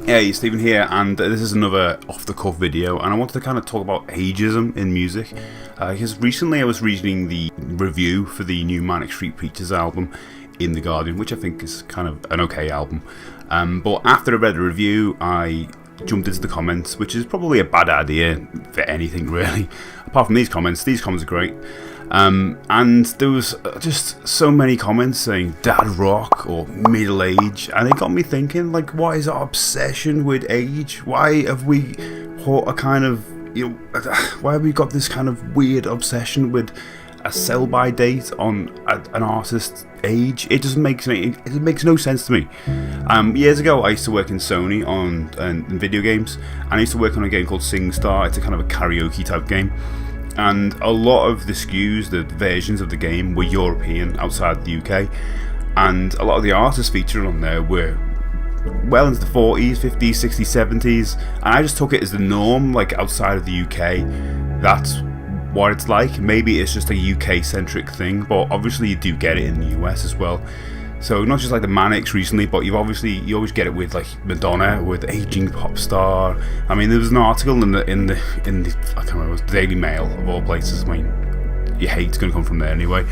Hey, Stephen here, and this is another off-the-cuff video, and I wanted to kind of talk about ageism in music, because recently I was reading the review for the new Manic Street Preachers album in The Guardian, which I think is kind of an okay album, but after I read the review, I jumped into the comments, which is probably a bad idea for anything really, apart from these comments are great. And there was just so many comments saying dad rock or middle age, and it got me thinking, like, what is our obsession with age? Why have we put a kind of, why have we got this kind of weird obsession with a sell-by date on an artist's age? It makes no sense to me. Years ago I used to work in Sony in video games, and I used to work on a game called SingStar. It's a kind of a karaoke type game. And a lot of the SKUs, the versions of the game, were European outside the UK, and a lot of the artists featured on there were well into the 40s, 50s, 60s, 70s, and I just took it as the norm, like outside of the UK, that's what it's like. Maybe it's just a UK centric thing, but obviously you do get it in the US as well. So not just like the Manics recently, but you always get it with like Madonna, with aging pop star. I mean, there was an article in the I can't remember, it was Daily Mail of all places. I mean, your hate's gonna come from there anyway.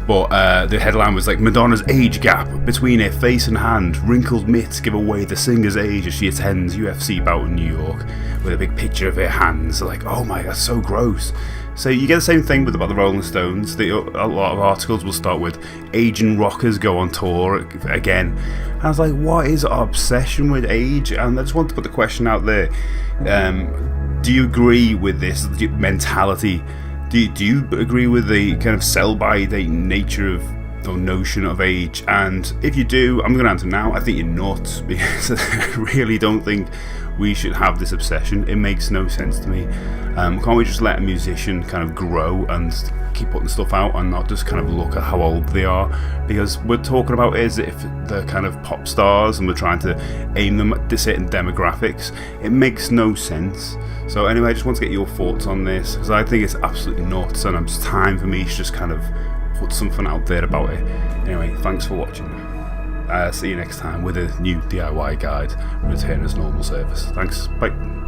But the headline was like, Madonna's age gap between her face and hand, wrinkled mitts give away the singer's age as she attends UFC bout in New York, with a big picture of her hands. Like, oh my, that's so gross. So you get the same thing about the Rolling Stones. A lot of articles will start with aging rockers go on tour again. And I was like, what is our obsession with age? And I just want to put the question out there. Do you agree with this mentality? Do you agree with the kind of sell-by-date nature of the notion of age? And if you do, I'm going to answer now. I think you're nuts, because I really don't think we should have this obsession. It makes no sense to me. Can't we just let a musician kind of grow and keep putting stuff out and not just kind of look at how old they are? Because we're talking about it as if they're kind of pop stars and we're trying to aim them at certain demographics. It makes no sense. So anyway, I just want to get your thoughts on this, because I think it's absolutely nuts, and it's time for me to just kind of put something out there about it. Anyway, thanks for watching. See you next time with a new DIY guide, return as normal service. Thanks, bye.